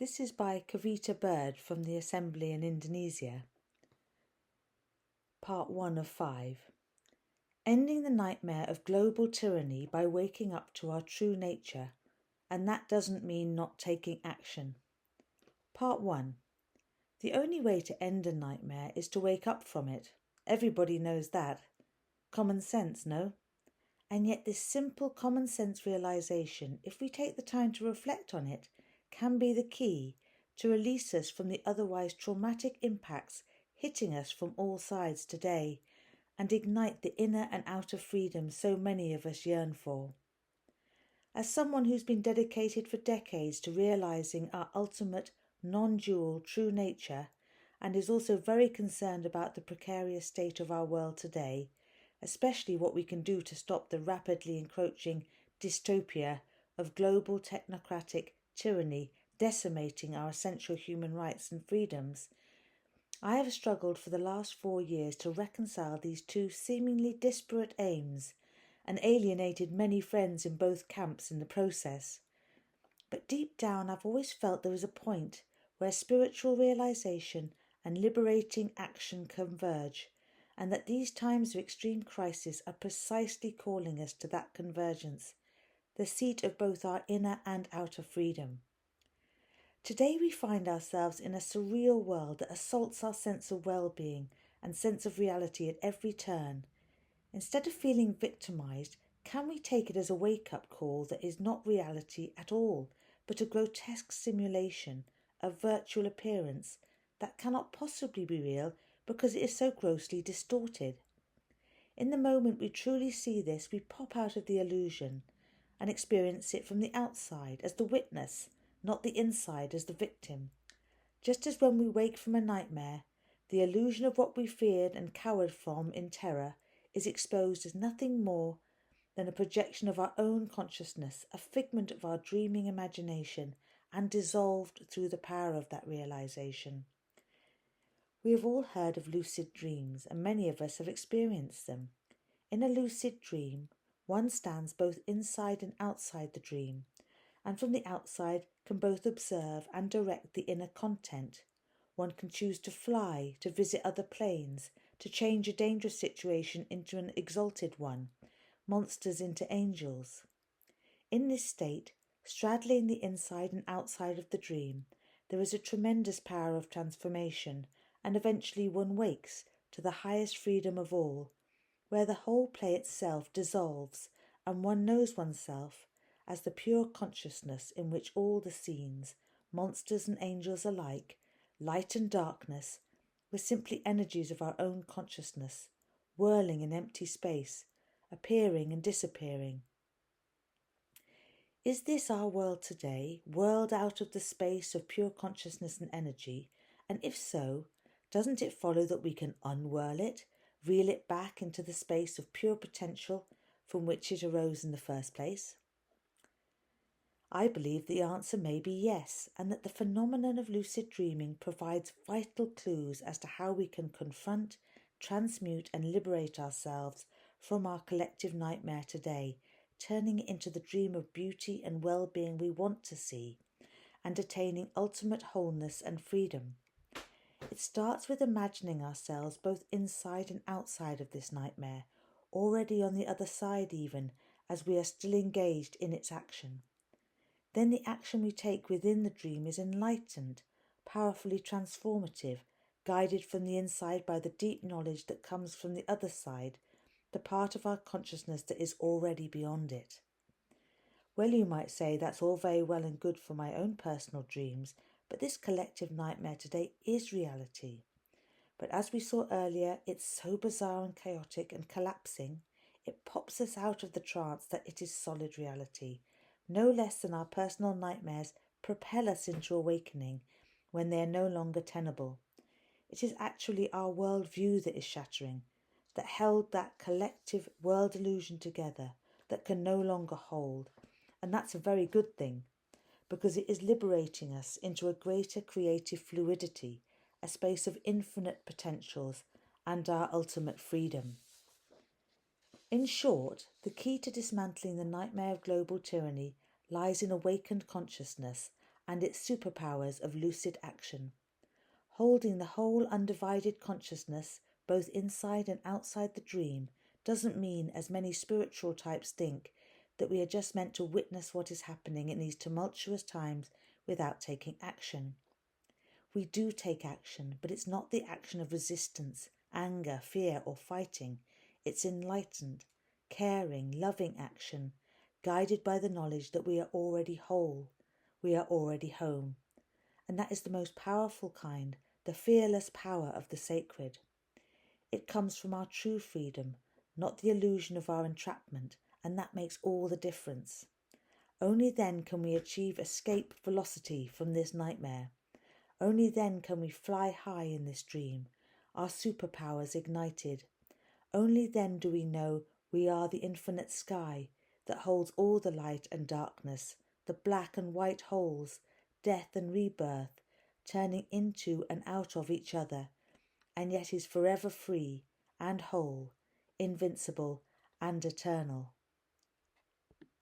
This is by Kavita Byrd from the Assembly in Indonesia. Part 1 of 5. Ending the nightmare of global tyranny by waking up to our true nature, and that doesn't mean not taking action. Part 1. The only way to end a nightmare is to wake up from it. Everybody knows that. Common sense, no? And yet this simple common sense realization, if we take the time to reflect on it, can be the key to release us from the otherwise traumatic impacts hitting us from all sides today and ignite the inner and outer freedom so many of us yearn for. As someone who's been dedicated for decades to realizing our ultimate non-dual true nature and is also very concerned about the precarious state of our world today, especially what we can do to stop the rapidly encroaching dystopia of global technocratic tyranny decimating our essential human rights and freedoms, I have struggled for the last 4 years to reconcile these two seemingly disparate aims and alienated many friends in both camps in the process. But deep down I've always felt there is a point where spiritual realization and liberating action converge, and that these times of extreme crisis are precisely calling us to that convergence, the seat of both our inner and outer freedom. Today we find ourselves in a surreal world that assaults our sense of well-being and sense of reality at every turn. Instead of feeling victimized, can we take it as a wake-up call that is not reality at all, but a grotesque simulation, a virtual appearance that cannot possibly be real because it is so grossly distorted? In the moment we truly see this, we pop out of the illusion and experience it from the outside as the witness, not the inside as the victim. Just as when we wake from a nightmare, the illusion of what we feared and cowered from in terror is exposed as nothing more than a projection of our own consciousness, a figment of our dreaming imagination, and dissolved through the power of that realization. We have all heard of lucid dreams, and many of us have experienced them. In a lucid dream, one stands both inside and outside the dream, and from the outside can both observe and direct the inner content. One can choose to fly, to visit other planes, to change a dangerous situation into an exalted one, monsters into angels. In this state, straddling the inside and outside of the dream, there is a tremendous power of transformation, and eventually one wakes to the highest freedom of all, where the whole play itself dissolves and one knows oneself as the pure consciousness in which all the scenes, monsters and angels alike, light and darkness, were simply energies of our own consciousness, whirling in empty space, appearing and disappearing. Is this our world today, whirled out of the space of pure consciousness and energy? And if so, doesn't it follow that we can unwhirl it, reel it back into the space of pure potential from which it arose in the first place? I believe the answer may be yes, and that the phenomenon of lucid dreaming provides vital clues as to how we can confront, transmute and liberate ourselves from our collective nightmare today, turning it into the dream of beauty and well-being we want to see, and attaining ultimate wholeness and freedom. It starts with imagining ourselves both inside and outside of this nightmare, already on the other side even, as we are still engaged in its action. Then the action we take within the dream is enlightened, powerfully transformative, guided from the inside by the deep knowledge that comes from the other side, the part of our consciousness that is already beyond it. Well, you might say that's all very well and good for my own personal dreams, but this collective nightmare today is reality. But as we saw earlier, it's so bizarre and chaotic and collapsing, it pops us out of the trance that it is solid reality. No less than our personal nightmares propel us into awakening when they are no longer tenable. It is actually our world view that is shattering, that held that collective world illusion together, that can no longer hold. And that's a very good thing, because it is liberating us into a greater creative fluidity, a space of infinite potentials, and our ultimate freedom. In short, the key to dismantling the nightmare of global tyranny lies in awakened consciousness and its superpowers of lucid action. Holding the whole undivided consciousness, both inside and outside the dream, doesn't mean, as many spiritual types think, that we are just meant to witness what is happening in these tumultuous times without taking action. We do take action, but it's not the action of resistance, anger, fear, or fighting. It's enlightened, caring, loving action, guided by the knowledge that we are already whole, we are already home. And that is the most powerful kind, the fearless power of the sacred. It comes from our true freedom, not the illusion of our entrapment, and that makes all the difference. Only then can we achieve escape velocity from this nightmare. Only then can we fly high in this dream, our superpowers ignited. Only then do we know we are the infinite sky that holds all the light and darkness, the black and white holes, death and rebirth, turning into and out of each other, and yet is forever free and whole, invincible and eternal.